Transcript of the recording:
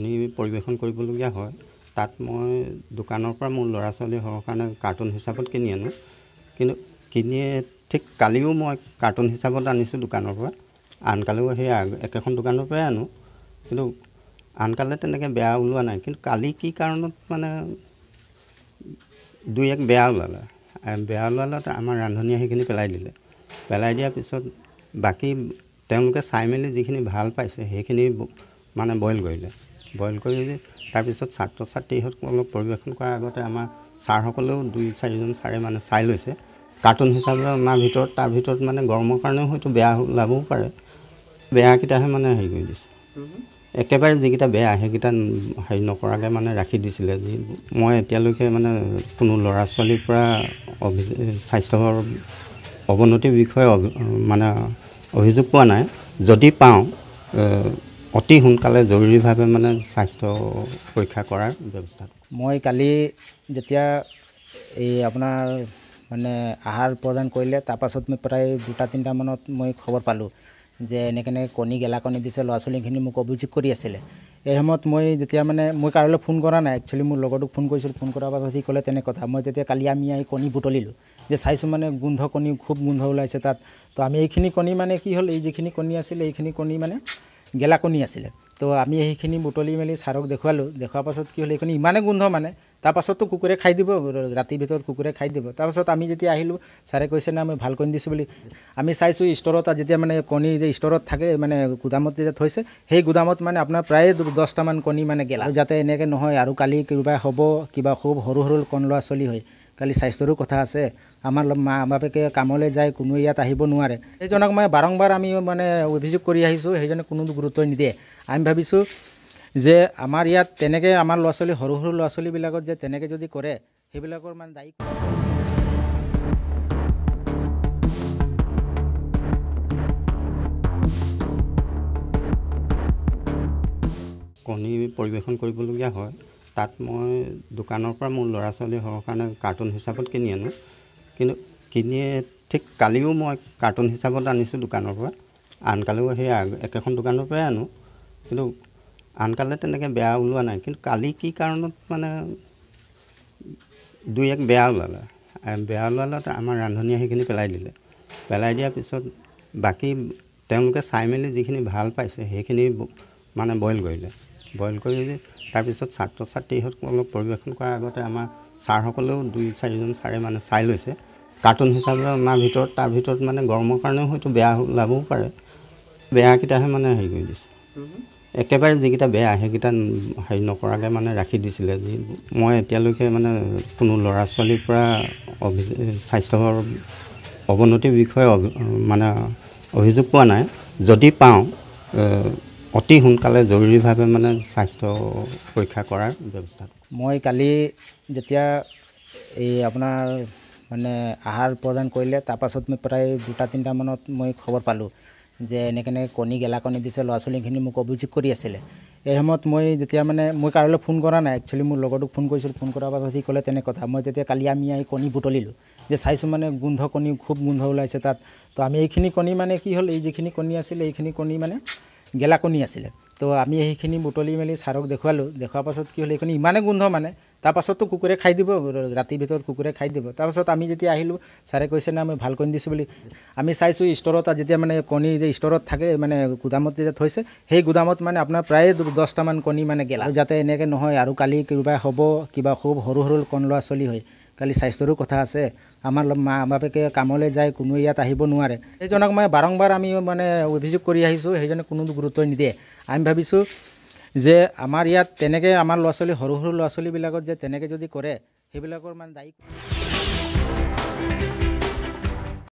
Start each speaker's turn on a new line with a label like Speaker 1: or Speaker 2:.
Speaker 1: কণী পৰিৱেশন কৰিবলগীয়া হয় তাত মই দোকানৰ পৰা মোৰ ল'ৰা ছোৱালী হোৱাৰ কাৰণে কাৰ্টুন হিচাপত কিনি আনো কিন্তু কিনি ঠিক কালিও মই কাৰ্টুন হিচাপত আনিছোঁ দোকানৰ পৰা আনকালেও সেই একেখন দোকানৰ পৰাই আনো কিন্তু আনকালে তেনেকৈ বেয়া ওলোৱা নাই কিন্তু কালি কি কাৰণত মানে দুই এক বেয়া ওলালে আমাৰ ৰান্ধনীয়ে সেইখিনি পেলাই দিলে পেলাই দিয়াৰ পিছত বাকী তেওঁলোকে চাই মেলি যিখিনি ভাল পাইছে সেইখিনি মানে বইল কৰিলে বইল কৰি তাৰপিছত ছাত্ৰ ছাত্ৰীসকলক পৰিৱেশন কৰাৰ আগতে আমাৰ ছাৰসকলেও দুই চাৰিজন ছাৰে মানে চাই লৈছে কাৰ্টুন হিচাপে অনাৰ ভিতৰত তাৰ ভিতৰত মানে গৰমৰ কাৰণেও হয়তো বেয়া ওলাবও পাৰে বেয়াকেইটাহে মানে হেৰি কৰি দিছে একেবাৰে যিকেইটা বেয়া সেইকেইটা হেৰি নকৰাকৈ মানে ৰাখি দিছিলে যি মই এতিয়ালৈকে মানে কোনো ল'ৰা ছোৱালীৰ পৰা স্বাস্থ্যৰ অৱনতিৰ বিষয়ে মানে অভিযোগ পোৱা নাই যদি পাওঁ অতি সোনকালে জৰুৰীভাৱে মানে স্বাস্থ্য পৰীক্ষা কৰাৰ ব্যৱস্থা
Speaker 2: মই কালি যেতিয়া এই আপোনাৰ মানে আহাৰ প্ৰদান কৰিলে তাৰপাছত মই প্ৰায় 2-3টা মানত মই খবৰ পালোঁ যে এনেকৈ কণী গেলা কণী দিছে ল'ৰা ছোৱালীখিনি মোক অভিযোগ কৰি আছিলে এই সময়ত মই যেতিয়া মানে মই কাৰোলৈ ফোন কৰা নাই একচুৱেলি মোৰ লগৰটোক ফোন কৰিছিলোঁ ফোন কৰাৰ পাছত সি ক'লে তেনে কথা মই তেতিয়া কালি আমি আহি কণী বুটলিলোঁ যে চাইছোঁ মানে গোন্ধ কণী খুব গোন্ধ ওলাইছে তাত তো আমি এইখিনি কণী মানে কি হ'ল এই যিখিনি কণী আছিলে এইখিনি কণী মানে গেলা কণী আছিলে তো আমি সেইখিনি বুটলি মেলি ছাৰক দেখুৱালোঁ দেখুৱাৰ পাছত কি হ'ল এইখিনি ইমানে গোন্ধ মানে তাৰপাছততো কুকুৰে খাই দিব ৰাতিৰ ভিতৰত কুকুৰে খাই দিব তাৰপাছত আমি যেতিয়া আহিলোঁ ছাৰে কৈছে না মই ভাল কণী দিছোঁ বুলি আমি চাইছোঁ ষ্ট'ৰত যেতিয়া মানে কণী যে ষ্ট'ৰত থাকে মানে গুদামত যেতিয়া থৈছে সেই গুদামত মানে আপোনাৰ প্ৰায় 10টামান কণী মানে গেলা যাতে এনেকৈ নহয় আৰু কালি কিবা হ'ব কিবা খুব সৰু সৰু কণ ল'ৰা ছোৱালী হয় কালি স্বাস্থ্যৰো কথা আছে আমাৰ মা বাপেকে কামলৈ যায় কোনো ইয়াত আহিব নোৱাৰে সেইজনক মানে বাৰম্বাৰ আমি মানে অভিযোগ কৰি আহিছোঁ সেইজনে কোনো গুৰুত্ব নিদিয়ে আমি ভাবিছোঁ যে আমাৰ ইয়াত তেনেকৈ আমাৰ ল'ৰা ছোৱালী সৰু সৰু ল'ৰা ছোৱালীবিলাকত যে তেনেকৈ যদি কৰে সেইবিলাকৰ মানে দায়ী
Speaker 1: কণী পৰিৱেশন কৰিবলগীয়া হয় তাত মই দোকানৰ পৰা মোৰ ল'ৰা ছোৱালী হোৱাৰ কাৰণে কাৰ্টুন হিচাপত কিনি আনো কিন্তু কিনি ঠিক কালিও মই কাৰ্টুন হিচাপত আনিছোঁ দোকানৰ পৰা আনকালেও সেই একেখন দোকানৰ পৰাই আনো কিন্তু আনকালে তেনেকৈ বেয়া ওলোৱা নাই কিন্তু কালি কি কাৰণত মানে দুই এক বেয়া ওলালে আমাৰ ৰান্ধনীয়ে সেইখিনি পেলাই দিলে পেলাই দিয়াৰ পিছত বাকী তেওঁলোকে চাই মেলি যিখিনি ভাল পাইছে সেইখিনি মানে বইল কৰিলে বইল কৰি তাৰপিছত ছাত্ৰ ছাত্ৰীসকলক পৰিৱেশন কৰাৰ আগতে আমাৰ ছাৰসকলেও দুই চাৰিজন ছাৰে মানে চাই লৈছে কাৰ্টুন হিচাপে অনাৰ ভিতৰত তাৰ ভিতৰত মানে গৰমৰ কাৰণেও হয়তো বেয়া ওলাবও পাৰে বেয়াকেইটাহে মানে হেৰি কৰি দিছে একেবাৰে যিকেইটা বেয়া সেইকেইটা হেৰি নকৰাকৈ মানে ৰাখি দিছিলে যি মই এতিয়ালৈকে মানে কোনো ল'ৰা ছোৱালীৰ পৰা স্বাস্থ্যৰ অৱনতিৰ বিষয়ে মানে অভিযোগ পোৱা নাই যদি পাওঁ অতি সোনকালে জৰুৰীভাৱে মানে স্বাস্থ্য পৰীক্ষা কৰাৰ ব্যৱস্থা
Speaker 2: মই কালি যেতিয়া এই আপোনাৰ মানে আহাৰ প্ৰদান কৰিলে তাৰপাছত মই প্ৰায় 2-3টা মানত মই খবৰ পালোঁ যে এনেকৈ কণী গেলা কণী দিছে ল'ৰা ছোৱালীখিনি মোক অভিযোগ কৰি আছিলে এই সময়ত মই যেতিয়া মানে মই কাৰোলৈ ফোন কৰা নাই একচুৱেলি মোৰ লগৰটোক ফোন কৰিছিলোঁ ফোন কৰাৰ পাছত সি ক'লে তেনে কথা মই তেতিয়া কালি আমি আহি কণী বুটলিলোঁ যে চাইছোঁ মানে গোন্ধ কণী খুব গোন্ধ ওলাইছে তাত তো আমি এইখিনি কণী মানে কি হ'ল এই যিখিনি কণী আছিলে এইখিনি কণী মানে গেলা কণী আছিলে তো আমি সেইখিনি বুটলি মেলি ছাৰক দেখুৱালোঁ দেখুৱাৰ পাছত কি হ'ল এইখিনি ইমানে গোন্ধ মানে তাৰপাছততো কুকুৰে খাই দিব ৰাতিৰ ভিতৰত কুকুৰে খাই দিব তাৰপাছত আমি যেতিয়া আহিলোঁ ছাৰে কৈছে না মই ভাল কণী দিছোঁ বুলি আমি চাইছোঁ ষ্ট'ৰত যেতিয়া মানে কণী যে ষ্ট'ৰত থাকে মানে গুদামত যেতিয়া থৈছে সেই গুদামত মানে আপোনাৰ প্ৰায় 10টামান কণী মানে গেলা যাতে এনেকৈ নহয় আৰু কালি কিবা হ'ব কিবা খুব সৰু সৰু কণ ল'ৰা ছোৱালী হয় কালি স্বাস্থ্যৰো কথা আছে আমাৰ মা বাপেকে কামলৈ যায় কোনো ইয়াত আহিব নোৱাৰে সেইজনক মানে বাৰম্বাৰ আমি মানে অভিযোগ কৰি আহিছোঁ সেইজনে কোনো গুৰুত্ব নিদিয়ে আমি ভাবিছোঁ যে আমাৰ ইয়াত তেনেকৈ আমাৰ ল'ৰা ছোৱালী সৰু সৰু ল'ৰা ছোৱালীবিলাকত যে তেনেকৈ যদি কৰে সেইবিলাকৰ মানে দায়ী